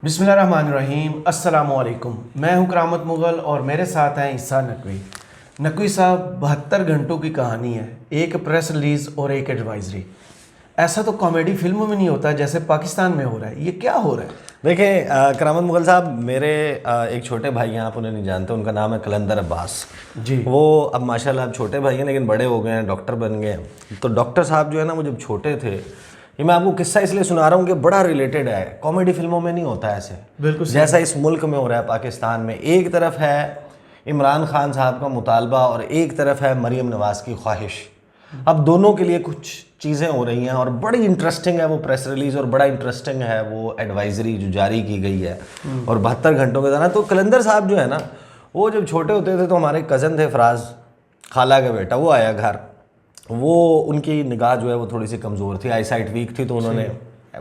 بسم اللہ الرحمن الرحیم. السلام علیکم. میں ہوں کرامت مغل اور میرے ساتھ ہیں عیسیٰ نقوی. نقوی صاحب، 72 گھنٹوں کی کہانی ہے، ایک پریس ریلیز اور ایک ایڈوائزری. ایسا تو کامیڈی فلموں میں نہیں ہوتا جیسے پاکستان میں ہو رہا ہے. یہ کیا ہو رہا ہے؟ دیکھیں کرامت مغل صاحب، میرے ایک چھوٹے بھائی ہیں، آپ انہیں نہیں جانتے، ان کا نام ہے قلندر عباس. جی. وہ اب ماشاءاللہ اب چھوٹے بھائی ہیں لیکن بڑے ہو گئے ہیں، ڈاکٹر بن گئے ہیں. تو ڈاکٹر صاحب جو ہے نا، وہ جب چھوٹے تھے، یہ میں آپ کو قصہ اس لیے سنا رہا ہوں کہ بڑا ریلیٹڈ ہے. کامیڈی فلموں میں نہیں ہوتا ایسے، بالکل جیسا اس ملک میں ہو رہا ہے پاکستان میں. ایک طرف ہے عمران خان صاحب کا مطالبہ اور ایک طرف ہے مریم نواز کی خواہش. اب دونوں کے لیے کچھ چیزیں ہو رہی ہیں اور بڑی انٹرسٹنگ ہے وہ پریس ریلیز اور بڑا انٹرسٹنگ ہے وہ ایڈوائزری جو جاری کی گئی ہے. اور 72 گھنٹوں کے دوران تو قلندر صاحب جو ہے نا، وہ جب چھوٹے ہوتے تھے تو ہمارے کزن تھے فراز، خالہ کا بیٹا، وہ آیا گھر. وہ ان کی نگاہ جو ہے وہ تھوڑی سی کمزور تھی، آئی سائٹ ویک تھی. تو انہوں نے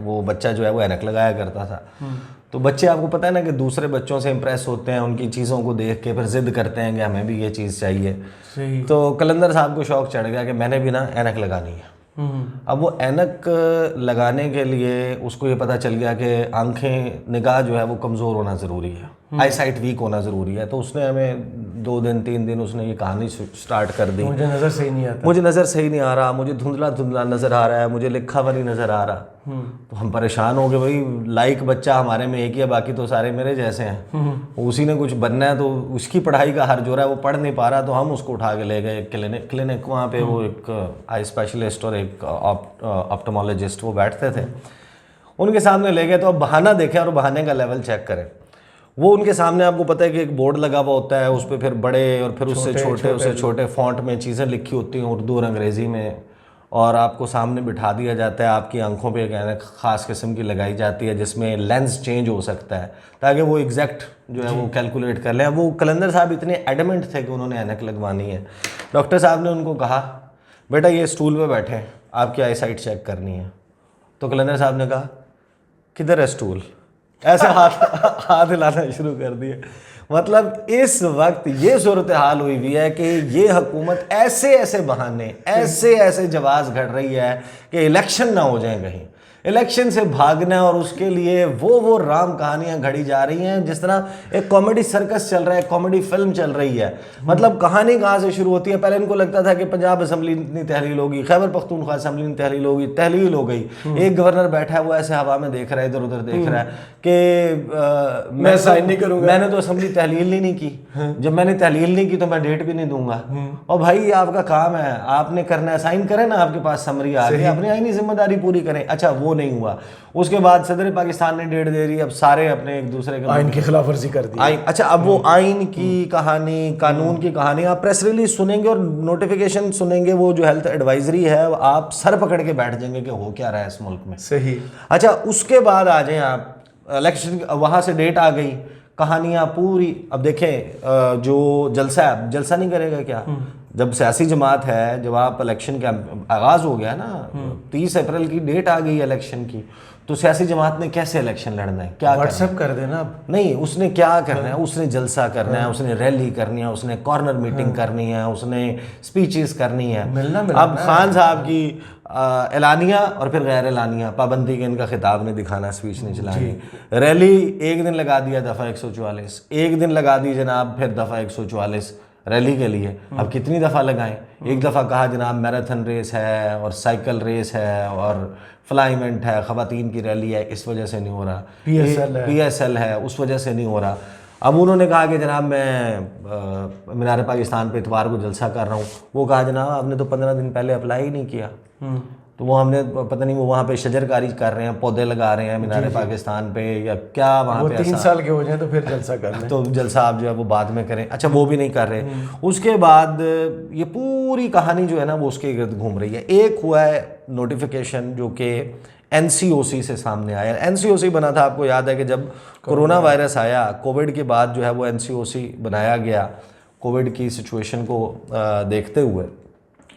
وہ بچہ جو ہے وہ اینک لگایا کرتا تھا. تو بچے آپ کو پتہ ہے نا کہ دوسرے بچوں سے امپریس ہوتے ہیں، ان کی چیزوں کو دیکھ کے پھر ضد کرتے ہیں کہ ہمیں بھی یہ چیز چاہیے. صحیح. تو قلندر صاحب کو شوق چڑھ گیا کہ میں نے بھی نا اینک لگانی ہے. اب وہ اینک لگانے کے لیے اس کو یہ پتہ چل گیا کہ آنکھیں، نگاہ جو ہے وہ کمزور ہونا ضروری ہے، آئی سائٹ ویک ہونا ضروری ہے. تو اس نے ہمیں 2 دن 3 دن اس نے یہ کہانی سٹارٹ کر دی. مجھے نظر صحیح نہیں آتا، مجھے نظر صحیح نہیں آ رہا، مجھے دھندلا دھندلا نظر آ رہا ہے، مجھے لکھا ہوا نہیں نظر آ رہا. تو ہم پریشان ہو گئے، بھائی لائک بچہ ہمارے میں ایک ہی ہے، باقی تو سارے میرے جیسے ہیں. اسی نے کچھ بننا ہے تو اس کی پڑھائی کا حرج ہو رہا ہے، وہ پڑھ نہیں پا رہا. تو ہم اس کو اٹھا کے لے گئے کلینک. وہاں پہ وہ ایک آئی اسپیشلسٹ اور ایک آپٹمالوجسٹ وہ بیٹھتے تھے. ان کے سامنے لے گئے. تو اب بہانہ دیکھیں اور بہانے کا لیول چیک کریں. وہ ان کے سامنے آپ کو پتہ ہے کہ ایک بورڈ لگا ہوا ہوتا ہے، اس پہ پھر بڑے اور پھر اس سے چھوٹے فونٹ میں چیزیں لکھی ہوتی ہیں، اردو اور انگریزی میں. اور آپ کو سامنے بٹھا دیا جاتا ہے، آپ کی آنکھوں پہ ایک خاص قسم کی لگائی جاتی ہے جس میں لینس چینج ہو سکتا ہے تاکہ وہ ایگزیکٹ جو ہے وہ کیلکولیٹ کر لیں. وہ قلندر صاحب اتنے ایڈمنٹ تھے کہ انہوں نے اینک لگوانی ہے. ڈاکٹر صاحب نے ان کو کہا، بیٹا یہ اسٹول پہ بیٹھے، آپ کی آئی سائٹ چیک کرنی ہے. تو قلندر صاحب نے کہا، کدھر ہے اسٹول؟ ایسے ہاتھ ہلانا شروع کر دیے. مطلب اس وقت یہ صورتحال ہوئی ہوئی ہے کہ یہ حکومت ایسے بہانے، ایسے جواز گھڑ رہی ہے کہ الیکشن نہ ہو جائیں کہیں. الیکشن سے بھاگنا ہے اور اس کے لیے وہ رام کہانیاں گھڑی جا رہی ہیں جس طرح ایک کامیڈی سرکس چل رہا ہے، کامیڈی فلم چل رہی ہے. مطلب کہانی کہاں سے شروع ہوتی ہے؟ پہلے ان کو لگتا تھا کہ پنجاب اسمبلی اتنی تحلیل ہوگی، خیبر پختونخوا اسمبلی میں تحلیل ہوگی، تحلیل ہو گئی. ایک گورنر بیٹھا ہے، وہ ایسے ہوا میں دیکھ رہا ہے، ادھر ادھر دیکھ رہا ہے کہ میں سائن نہیں کروں گا، میں نے تو اسمبلی تحلیل ہی نہیں کی. جب میں نے تحلیل نہیں کی تو میں ڈیٹ بھی نہیں دوں گا. اور بھائی یہ آپ کا کام ہے، آپ نے کرنا ہے، سائن کریں نا، آپ کے پاس سمری آ گئی، اپنی آئینی ذمہ داری پوری کریں. اچھا وہ نہیں ہوا. اس کے بعد صدر پاکستان نے ڈیٹ دے دی، اب سارے اپنے ایک دوسرے کے آئین کی خلاف ورزی کر دی. اچھا اب وہ آئین کی کہانی، قانون کی کہانی، آپ پریس ریلیز سنیں گے اور نوٹیفیکیشن سنیں گے، وہ جو ہیلتھ ایڈوائزری ہے، آپ سر پکڑ کے بیٹھ جائیں گے کہ ہو کیا رہا ہے اس ملک میں. صحیح. اچھا اس کے بعد آ جائیں آپ الیکشن، وہاں سے ڈیٹ آ گئی، کہانیاں پوری. اب دیکھیں جو جلسہ ہے، جلسہ نہیں کرے گا کیا؟ جب سیاسی جماعت ہے، جب آپ الیکشن کا آغاز ہو گیا نا، 30 اپریل کی ڈیٹ آ گئی الیکشن کی، تو سیاسی جماعت نے کیسے الیکشن لڑنا ہے؟ کیا واٹس ایپ کر دینا. اب نہیں، اس نے کیا کرنا ہے؟ اس نے جلسہ کرنا ہے، اس نے ریلی کرنی ہے، اس نے کارنر میٹنگ کرنی ہے، اس نے اسپیچز کرنی ہے. اب خان صاحب کی اعلانیہ اور پھر غیر اعلانیہ پابندی کے ان کا خطاب نہیں دکھانا، اسپیچ نہیں چلانی. ریلی ایک دن لگا دیا دفعہ 144، ایک دن لگا دی جناب پھر دفعہ 144 ریلی کے لیے. اب کتنی دفعہ لگائیں؟ ایک دفعہ کہا جناب میراتھن ریس ہے اور سائیکل ریس ہے اور فلائی ایونٹ ہے، خواتین کی ریلی ہے، اس وجہ سے نہیں ہو رہا. پی ایس ایل ہے، اس وجہ سے نہیں ہو رہا. اب انہوں نے کہا کہ جناب میں مینار پاکستان پہ اتوار کو جلسہ کر رہا ہوں. وہ کہا جناب آپ نے تو 15 دن پہلے اپلائی ہی نہیں کیا. تو وہ ہم نے پتہ نہیں، وہ وہاں پہ شجر کاری کر رہے ہیں، پودے لگا رہے ہیں مینار پاکستان پہ یا کیا وہاں پہ. 3 سال کے ہو جائیں تو پھر جلسہ کر لیں. تو جلسہ آپ جو ہے وہ بعد میں کریں. اچھا وہ بھی نہیں کر رہے. اس کے بعد یہ پوری کہانی جو ہے نا وہ اس کے گرد گھوم رہی ہے. ایک ہوا ہے نوٹیفیکیشن جو کہ این سی او سی سے سامنے آیا. این سی او سی بنا تھا، آپ کو یاد ہے کہ جب کرونا وائرس آیا، کووڈ کے بعد جو ہے وہ این سی او سی بنایا گیا. کووڈ کی سچویشن کو دیکھتے ہوئے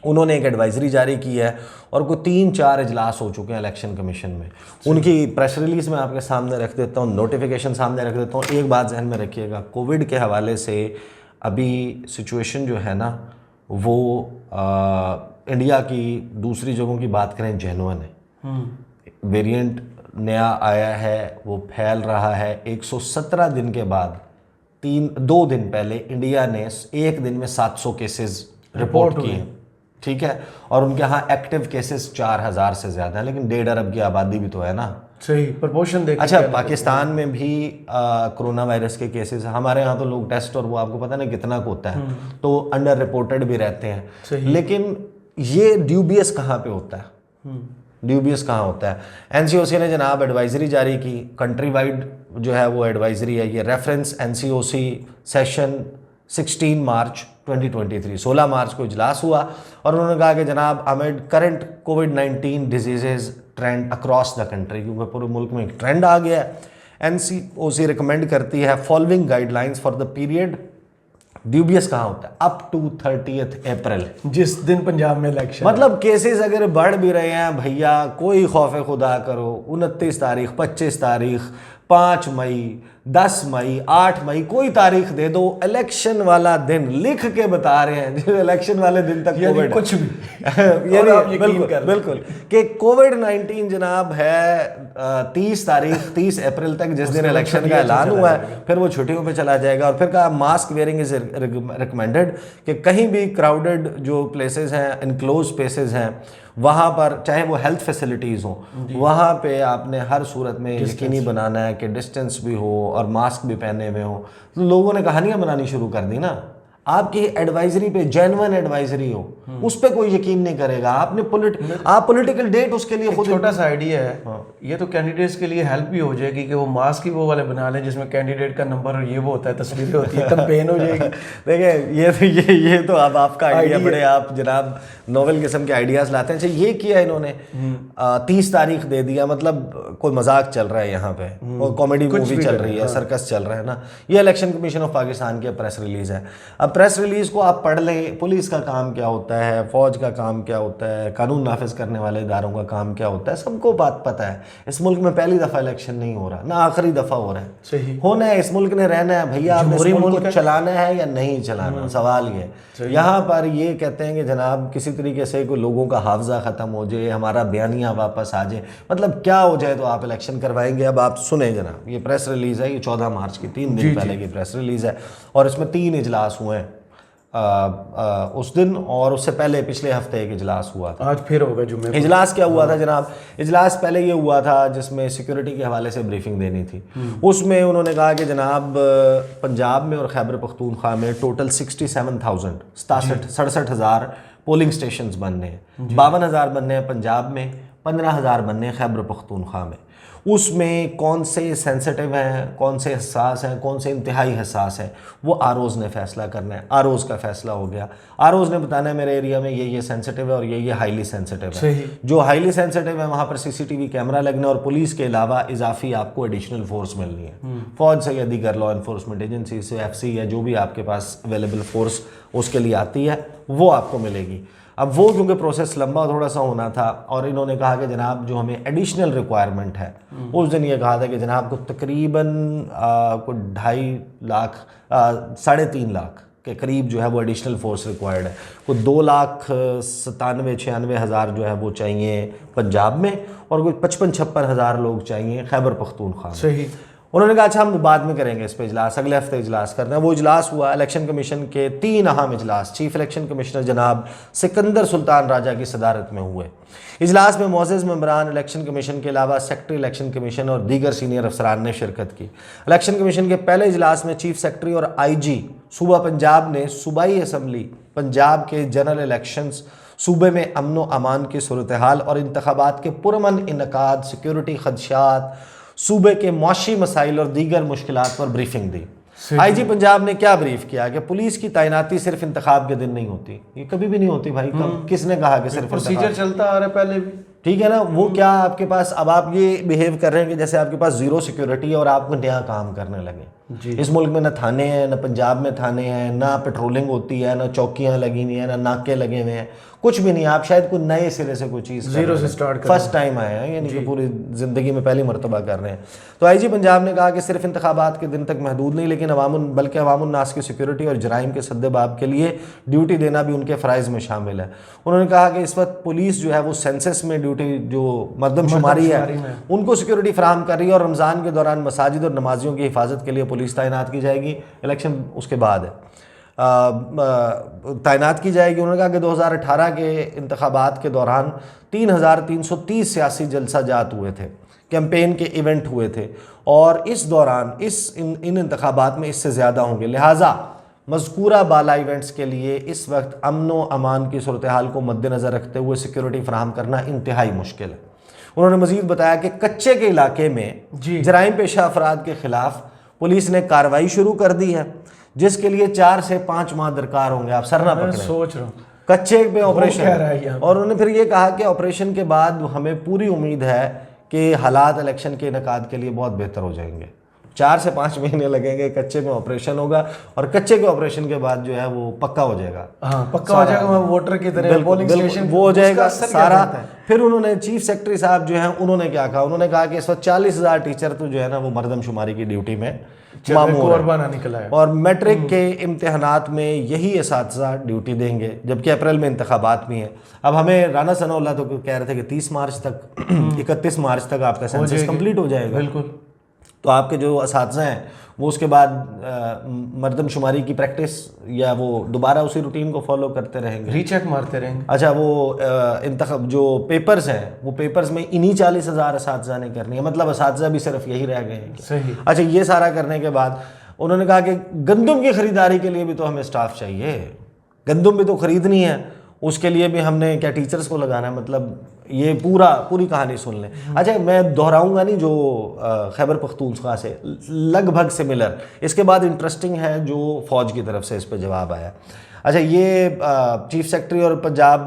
انہوں نے ایک ایڈوائزری جاری کی ہے اور کوئی 3-4 اجلاس ہو چکے ہیں الیکشن کمیشن میں. ان کی پریس ریلیز میں آپ کے سامنے رکھ دیتا ہوں، نوٹیفیکیشن سامنے رکھ دیتا ہوں. ایک بات ذہن میں رکھیے گا، کووڈ کے حوالے سے ابھی سچویشن جو ہے نا وہ انڈیا کی دوسری جگہوں کی بات کریں جینوئن ہے. ویریئنٹ نیا آیا ہے وہ پھیل رہا ہے. 117 دن کے بعد 2 دن پہلے انڈیا نے ایک دن میں 700 کیسز رپورٹ کیے ہیں, ٹھیک ہے, اور ان کے ہاں ایکٹیو کیسز 4000 سے زیادہ ہیں, لیکن 1.5 ارب کی آبادی بھی تو ہے نا. صحیح پرپورشن دیکھ. اچھا, پاکستان میں بھی کرونا وائرس کے کیسز, ہمارے ہاں تو لوگ ٹیسٹ اور وہ آپ کو پتہ نہیں کتنا کو ہوتا ہے, تو انڈر رپورٹڈ بھی رہتے ہیں. لیکن یہ ڈیوبیس کہاں پہ ہوتا ہے, ڈیوبیس کہاں ہوتا ہے؟ NCOC نے جناب ایڈوائزری جاری کی, کنٹری وائڈ جو ہے وہ ایڈوائزری ہے, یہ reference NCOC session 16 March 2023 16 March کو اجلاس ہوا, اور انہوں نے کہا کہ جناب امid کرنٹ کووڈ-19 diseases trend across the country, کیونکہ پورے ملک میں ایک ٹرینڈ آ گیا ہے, NCOC ریکمینڈ کرتی ہے following guidelines for the period. ڈیوبیس کہاں ہوتا ہے؟ اپ ٹو 30 اپریل, جس دن پنجاب میں الیکشن. مطلب کیسز اگر بڑھ بھی رہے ہیں بھیا, کوئی خوف خدا کرو, 29 تاریخ, 25 تاریخ, 5 مئی, 10 مئی, 8 مئی, کوئی تاریخ دے دو, الیکشن والا دن لکھ کے بتا رہے ہیں الیکشن والے دن تک کووڈ کچھ بھی بالکل کہ کووڈ-19 جناب ہے 30 تاریخ 30 اپریل تک, جس دن الیکشن کا اعلان ہوا ہے, پھر وہ چھٹیوں پہ چلا جائے گا. اور پھر کہا ماسک ویئرنگ از ریکمینڈڈ, کہ کہیں بھی کراؤڈڈ جو پلیسز ہیں, انکلوز اسپیسز ہیں, وہاں پر چاہے وہ ہیلتھ فیسلٹیز ہوں, وہاں پہ آپ نے ہر صورت میں یقینی بنانا ہے کہ ڈسٹینس بھی ہو اور ماسک بھی پہنے ہوئے ہوں. تو لوگوں نے کہانیاں بنانی شروع کر دی نا. آپ کی ایڈوائزری پہ جینوئن ایڈوائزری ہو, اس پہ کوئی یقین نہیں کرے گا. آپ نے آپ پولیٹیکل ڈیٹ اس کے لیے خود چھوٹا سا آئیڈیا ہے, یہ تو کینڈیڈیٹس کے لیے ہیلپ بھی ہو جائے گی کہ وہ ماسک ہی وہ والے بنا لیں جس میں کینڈیڈیٹ کا نمبر اور یہ وہ ہوتا ہے, تصویریں ہوتی ہیں, کمپین ہو جائے گی. دیکھیں یہ تو اب آپ کا آئیڈیا بڑے آپ جناب نوول قسم کے آئیڈیاز لاتے ہیں. اچھا یہ کیا انہوں نے 30 تاریخ دے دیا, مطلب کوئی مذاق چل رہا ہے یہاں پہ, کامیڈی مووی چل رہی ہے, سرکس چل رہا ہے نا. یہ الیکشن کمیشن آف پاکستان کی پریس ریلیز ہے. اب پریس ریلیز کو آپ پڑھ لیں, پولیس کا کام کیا ہوتا ہے, فوج کا کام کیا ہوتا ہے, قانون نافذ کرنے والے اداروں کا کام کیا ہوتا ہے, سب کو بات پتہ ہے. اس ملک میں پہلی دفعہ الیکشن نہیں ہو رہا, نہ آخری دفعہ ہو رہا ہے. صحیح ہونا ہے, اس ملک نے رہنا ہے بھیا, آپ نے اس ملک کو چلانا ہے یا نہیں چلانا, سوال یہ. یہاں پر یہ کہتے ہیں کہ جناب کسی طریقے سے کوئی لوگوں کا حافظہ ختم ہو جائے, ہمارا بیانیہ واپس آ جائے, مطلب کیا ہو جائے تو آپ الیکشن کروائیں گے. اب آپ سنیں جناب, یہ پریس ریلیز ہے, یہ 14 مارچ کی 3 دن پہلے کی پریس ریلیز ہے, اور اس میں 3 اجلاس ہوئے ہیں اس دن, اور اس سے پہلے پچھلے ہفتے ایک اجلاس ہوا تھا. آج پھر ہوگا جمعے. اجلاس کیا ہوا تھا جناب؟ اجلاس پہلے یہ ہوا تھا جس میں سیکورٹی کے حوالے سے بریفنگ دینی تھی. اس میں انہوں نے کہا کہ جناب پنجاب میں اور خیبر پختونخوا میں ٹوٹل 67,000 پولنگ اسٹیشنز بننے ہیں. 52,000 بننے ہیں پنجاب میں, 15,000 بننے ہیں خیبر پختونخوا میں. اس میں کون سے سینسٹیو ہیں, کون سے حساس ہیں, کون سے انتہائی حساس ہیں, وہ آروز نے فیصلہ کرنا ہے. آروز کا فیصلہ ہو گیا, آروز نے بتانا ہے میرے ایریا میں یہ سینسٹیو ہے اور یہ ہائیلی سینسٹیو ہے. جو ہائیلی سینسٹیو ہے وہاں پر CCTV کیمرہ لگنا ہے, اور پولیس کے علاوہ اضافی آپ کو ایڈیشنل فورس ملنی ہے, فوج سے یا دیگر لا انفورسمنٹ ایجنسی سے, FC یا جو بھی آپ کے پاس اویلیبل فورس اس کے لیے آتی ہے وہ آپ کو ملے گی. اب وہ کیونکہ پروسیس لمبا تھوڑا سا ہونا تھا, اور انہوں نے کہا کہ جناب جو ہمیں ایڈیشنل ریکوائرمنٹ ہے, اس دن یہ کہا تھا کہ جناب کو تقریباً 2.5 لاکھ 3.5 لاکھ کے قریب جو ہے وہ ایڈیشنل فورس ریکوائرڈ ہے. کوئی 2,97,000-96,000 جو ہے وہ چاہیے پنجاب میں, اور کوئی 55,000-56,000 لوگ چاہیے خیبر پختونخوا میں. صحیح. انہوں نے کہا اچھا ہم بعد میں کریں گے اس پہ اجلاس, اگلے ہفتے اجلاس کرنا ہے. وہ اجلاس ہوا, الیکشن کمیشن کے 3 اہم اجلاس چیف الیکشن کمشنر جناب سکندر سلطان راجہ کی صدارت میں ہوئے. اجلاس میں معزز ممبران الیکشن کمیشن کے علاوہ سیکرٹری الیکشن کمیشن اور دیگر سینئر افسران نے شرکت کی. الیکشن کمیشن کے پہلے اجلاس میں چیف سیکرٹری اور IG صوبہ پنجاب نے صوبائی اسمبلی پنجاب کے جنرل الیکشنز, صوبے میں امن و امان کی صورتحال اور انتخابات کے پرامن انعقاد, سیکیورٹی خدشات, صوبے کے معاشی مسائل اور دیگر مشکلات پر بریفنگ دی. IG پنجاب نے کیا بریف کیا کہ پولیس کی تعیناتی صرف انتخاب کے دن نہیں ہوتی, یہ کبھی بھی نہیں ہوتی بھائی. کس نے کہا کہ صرف پروسیجر چلتا آ رہا ہے پہلے بھی, ٹھیک ہے نا. وہ کیا آپ کے پاس اب آپ یہ بیہیو کر رہے ہیں کہ جیسے آپ کے پاس زیرو سیکیورٹی ہے اور آپ کو نیا کام کرنے لگے. جی۔ اس ملک میں نہ تھانے ہیں، نہ پنجاب میں تھانے ہیں، نہ پیٹرولنگ ہوتی ہے، نہ چوکیاں لگی ہوئی ہیں، نہ ناکے لگے ہوئے ہیں، کچھ بھی نہیں. آپ شاید کوئی نئے سرے سے کوئی چیز زیرو سے سٹارٹ فرسٹ ٹائم آئے ہیں، یعنی کہ پوری زندگی میں پہلی مرتبہ کر رہے ہیں. تو آئی جی پنجاب نے کہا کہ صرف انتخابات کے دن تک محدود نہیں، لیکن بلکہ عوام الناس کی سیکیورٹی اور جرائم کے سد باب کے لیے ڈیوٹی دینا بھی ان کے فرائض میں شامل ہے. انہوں نے کہا کہ اس وقت پولیس جو ہے وہ سینسس میں ڈیوٹی جو مردم شماری ہے ان کو سیکیورٹی فراہم کر رہی ہے، اور رمضان کے دوران مساجد اور نمازیوں کی حفاظت کے لیے پولیس تعینات کی جائے گی. الیکشن اس کے بعد ہے تعینات کی جائے گی. انہوں نے کہا کہ 2018 کے انتخابات کے دوران 3330 سیاسی جلسہ جات ہوئے تھے، کیمپین کے ایونٹ ہوئے تھے، اور اس دوران ان انتخابات میں اس سے زیادہ ہوں گے. لہٰذا مذکورہ بالا ایونٹس کے لیے اس وقت امن و امان کی صورتحال کو مد نظر رکھتے ہوئے سیکیورٹی فراہم کرنا انتہائی مشکل ہے. انہوں نے مزید بتایا کہ کچے کے علاقے میں جرائم پیشہ افراد کے خلاف پولیس نے کارروائی شروع کر دی ہے، جس کے لیے 4 سے 5 ماہ درکار ہوں گے. آپ سر نہ پکڑیں، سوچ رہا ہوں کچے پہ آپریشن. اور انہوں نے پھر یہ کہا کہ آپریشن کے بعد ہمیں پوری امید ہے کہ حالات الیکشن کے انعقاد کے لیے بہت بہتر ہو جائیں گے. 4 سے 5 مہینے لگیں گے، کچے میں آپریشن ہوگا، اور کچے کے آپریشن کے بعد جو ہے وہ پکا ہو جائے گا. ہاں پکا ہو جائے گا، ووٹر کی طرح پولنگ اسٹیشن وہ ہو جائے گا سارا. پھر انہوں نے چیف سیکرٹری صاحب جو ہیں انہوں نے کیا کہا، انہوں نے کہا کہ اس وقت 40,000 ٹیچر تو جو ہے نا وہ مردم شماری کی ڈیوٹی میں مامور ہیں، اور میٹرک کے امتحانات میں یہی اساتذہ ڈیوٹی دیں گے، جبکہ اپریل میں انتخابات بھی ہیں. اب ہمیں رانا ثناء اللہ تو کہہ رہے تھے کہ 30 مارچ تک 31 مارچ تک آپ کا سینسس کمپلیٹ ہو جائے گا. بالکل. تو آپ کے جو اساتذہ ہیں وہ اس کے بعد مردم شماری کی پریکٹس یا وہ دوبارہ اسی روٹین کو فالو کرتے رہیں گے، ری چیک مارتے رہیں گے. اچھا وہ جو پیپرز ہیں وہ پیپرز میں انہی 40,000 اساتذہ نے کرنی ہے، مطلب اساتذہ بھی صرف یہی رہ گئے ہیں. صحیح. اچھا یہ سارا کرنے کے بعد انہوں نے کہا کہ گندم کی خریداری کے لیے بھی تو ہمیں سٹاف چاہیے، گندم بھی تو خریدنی ہے، اس کے لیے بھی ہم نے کیا ٹیچرز کو لگانا ہے. مطلب یہ پوری کہانی سن لیں. اچھا میں دہراؤں گا نہیں جو خیبر پختونخوا سے لگ بھگ سملر. اس کے بعد انٹرسٹنگ ہے جو فوج کی طرف سے اس پہ جواب آیا. اچھا یہ چیف سیکرٹری اور پنجاب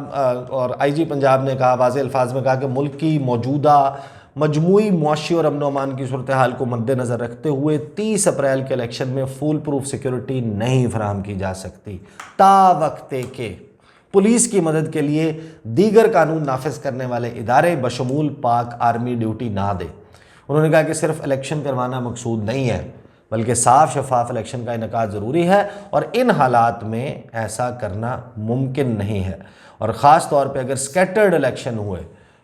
اور آئی جی پنجاب نے کہا، واضح الفاظ میں کہا کہ ملک کی موجودہ مجموعی معاشی اور امن و امان کی صورتحال کو مد نظر رکھتے ہوئے 30 اپریل کے الیکشن میں فول پروف سیکیورٹی نہیں فراہم کی جا سکتی تا وقت کہ پولیس کی مدد کے لیے دیگر قانون نافذ کرنے والے ادارے بشمول پاک آرمی ڈیوٹی نہ دے. انہوں نے کہا کہ صرف الیکشن کروانا مقصود نہیں ہے، بلکہ صاف شفاف الیکشن کا انعقاد ضروری ہے، اور ان حالات میں ایسا کرنا ممکن نہیں ہے. اور خاص طور پہ اگر سکیٹرڈ الیکشن ہوئے،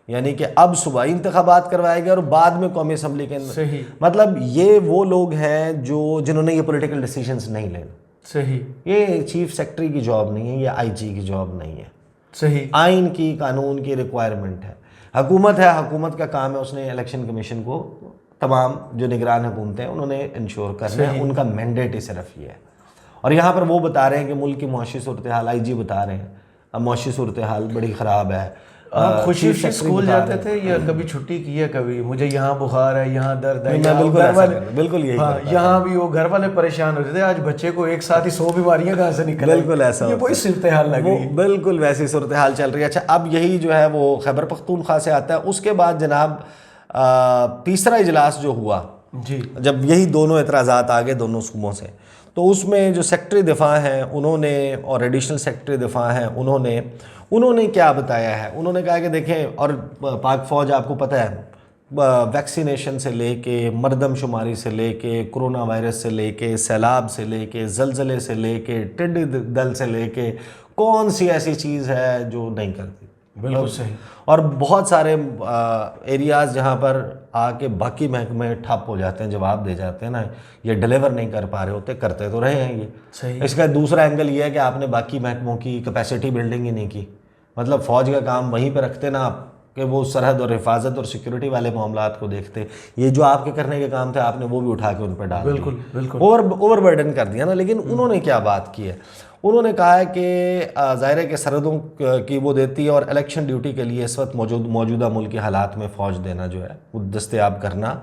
یعنی کہ اب صوبائی انتخابات کروائے گئے اور بعد میں قومی اسمبلی کے مطلب یہ وہ لوگ ہیں جنہوں نے یہ پولیٹیکل ڈیسیجنز نہیں لینے. صحیح. یہ چیف سیکرٹری کی جاب نہیں ہے، یہ آئی جی کی جاب نہیں ہے. صحیح. آئین کی قانون کی ریکوائرمنٹ ہے. حکومت ہے، حکومت کا کام ہے اس نے الیکشن کمیشن کو تمام جو نگران حکومتیں ہیں انہوں نے انشور کرنا ہے، ان کا مینڈیٹ ہی صرف یہ ہے. اور یہاں پر وہ بتا رہے ہیں کہ ملک کی معاشی صورتحال، آئی جی بتا رہے ہیں اب معاشی صورتحال بڑی خراب ہے. آپ خوشی اسکول جاتے تھے یا کبھی چھٹی کی ہے؟ کبھی مجھے یہاں بخار ہے، یہاں درد ہے، بالکل یہی یہاں بھی وہ گھر والے پریشان ہوتے تھے. آج بچے کو ایک ساتھ ہی 100 بیماریاں کہاں سے نکل، بالکل ایسا یہ کوئی صورتحال لگ رہی ہے، بالکل ویسی صورتحال چل رہی ہے. اچھا اب یہی جو ہے وہ خیبر پختونخوا سے آتا ہے. اس کے بعد جناب تیسرا اجلاس جو ہوا، جی جب یہی دونوں اعتراضات آ گئے دونوں صوبوں سے، تو اس میں جو سیکرٹری دفاع ہیں انہوں نے اور ایڈیشنل سیکرٹری دفاع ہیں انہوں نے کیا بتایا ہے. انہوں نے کہا کہ دیکھیں، اور پاک فوج آپ کو پتہ ہے ویکسینیشن سے لے کے مردم شماری سے لے کے کرونا وائرس سے لے کے سیلاب سے لے کے زلزلے سے لے کے ٹڈی دل سے لے کے کون سی ایسی چیز ہے جو نہیں کرتی. بالکل صحیح. اور بہت سارے ایریاز جہاں پر آ کے باقی محکمے ٹھپ ہو جاتے ہیں، جواب دے جاتے ہیں نا، یہ ڈیلیور نہیں کر پا رہے ہوتے، کرتے تو رہے ہیں یہ. صحیح. اس کا دوسرا اینگل یہ ہے کہ آپ نے باقی محکموں کی کیپیسٹی بلڈنگ ہی نہیں کی. مطلب فوج کا کام وہیں پہ رکھتے نا آپ کہ وہ سرحد اور حفاظت اور سیکیورٹی والے معاملات کو دیکھتے. یہ جو آپ کے کرنے کے کام تھے آپ نے وہ بھی اٹھا کے ان پہ ڈال دیا، بالکل اوور برڈن کر دیا نا. لیکن انہوں نے کیا بات کی ہے، انہوں نے کہا ہے کہ ظاہر ہے کہ سرحدوں کی وہ دیتی ہے، اور الیکشن ڈیوٹی کے لیے اس وقت موجودہ ملکی حالات میں فوج دینا جو ہے وہ دستیاب کرنا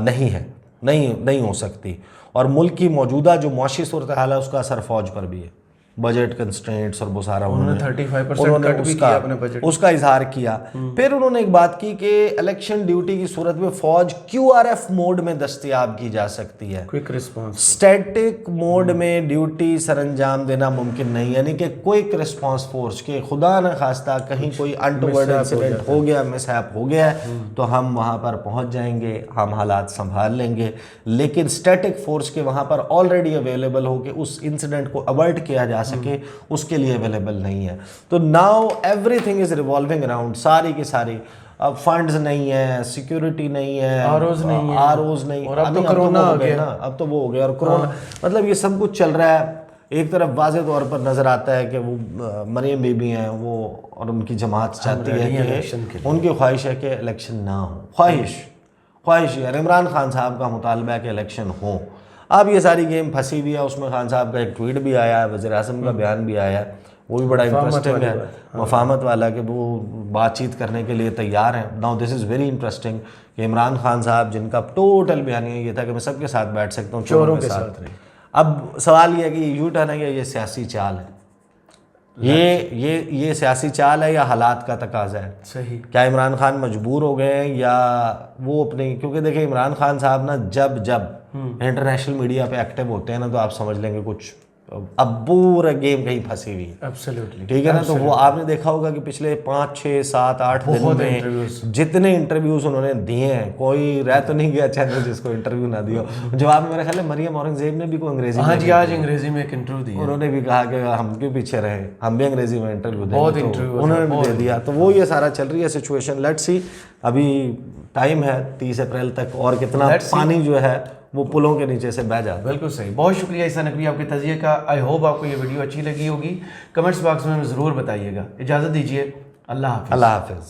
نہیں ہو سکتی. اور ملک کی موجودہ جو معاشی صورتحال ہے اس کا اثر فوج پر بھی ہے. بجٹ کنسٹرینٹس اور وہ سارا انہوں نے 35% کٹ بھی کیا اپنے بجٹ، اس کا اظہار کیا. پھر انہوں نے ایک بات کی کہ الیکشن ڈیوٹی کی صورت میں فوج QRF موڈ میں دستیاب کی جا سکتی ہے. کوئک رسپانس، اسٹیٹک موڈ میں ڈیوٹی سر انجام دینا ممکن نہیں، یعنی کہ کوئک رسپانس فورس کے خدا نہ خواستہ کہیں کوئی انٹورڈ انسیڈنٹ ہو گیا، مس ہیپ ہو گیا تو ہم وہاں پر پہنچ جائیں گے، ہم حالات سنبھال لیں گے. لیکن اسٹیٹک فورس کے وہاں پر آلریڈی اویلیبل ہو کہ اس انسیڈنٹ کو اوائڈ کیا جا سکے، اس کے لیے اویلیبل نہیں ہے. تو now every thing is revolving around, ساری کی ساری. اب فنڈز نہیں ہے، سیکیورٹی نہیں ہے، آروز نہیں ہے، آروز نہیں، اور اب تو کرونا آ گیا نا، اب تو وہ ہو گیا. اور کرونا مطلب یہ سب کچھ چل رہا ہے. ایک طرف واضح طور پر نظر آتا ہے کہ وہ مریم بی بی ہیں وہ اور ان کی جماعت چاہتی ہے کہ ان کی خواہش ہے کہ الیکشن نہ ہو. خواہش ہے. عمران خان صاحب کا مطالبہ ہے کہ الیکشن ہو. اب یہ ساری گیم پھنسی ہوئی ہے. اس میں خان صاحب کا ایک ٹویٹ بھی آیا ہے، وزیر اعظم کا بیان بھی آیا ہے، وہ بھی بڑا انٹرسٹنگ ہے، مفاہمت والا، کہ وہ بات چیت کرنے کے لیے تیار ہیں. Now this is very interesting کہ عمران خان صاحب جن کا ٹوٹل بیانیہ یہ تھا کہ میں سب کے ساتھ بیٹھ سکتا ہوں، چوروں کے ساتھ. اب سوال یہ ہے کہ یہ یو ٹرن ہے یا یہ سیاسی چال ہے؟ یہ سیاسی چال ہے یا حالات کا تقاضا ہے؟ صحیح. کیا عمران خان مجبور ہو گئے ہیں یا وہ اپنی، کیونکہ دیکھیں عمران خان صاحب نا جب انٹرنیشنل میڈیا پہ ایکٹیو ہوتے ہیں نا تو آپ سمجھ لیں گے کچھ اب پورا گیم کہیں پھنسی ہوئی ہے. ایبسلیوٹلی. ٹھیک ہے نا. تو وہ آپ نے دیکھا ہوگا کہ پچھلے 5 6 7 8 دن میں جتنے انٹرویوز انہوں نے دیے ہیں، کوئی رہ تو نہیں گیا چینل جس کو انٹرویو نہ دیا. جواب میں میرا خیال ہے مریم اورنگزیب نے بھی کوئی انگریزی، ہاں جی، آج انگریزی میں ایک انٹرویو دیا، انہوں نے بھی کہا کہ ہم کیوں پیچھے رہے، ہم بھی انگریزی میں انٹرویو دیں. بہت انٹرویو انہوں نے بھی دے دیا. تو وہ یہ سارا چل رہی ہے سچویشن. لیٹ سی، ابھی ٹائم ہے 30 اپریل تک، اور کتنا پانی جو ہے وہ پلوں کے نیچے سے بہہ جاتا ہے. بالکل صحیح. بہت شکریہ عیسیٰ نقوی آپ کے تجزیے کا. آئی ہوپ آپ کو یہ ویڈیو اچھی لگی ہوگی. کمنٹس باکس میں ضرور بتائیے گا. اجازت دیجیے. اللہ حافظ. اللہ حافظ.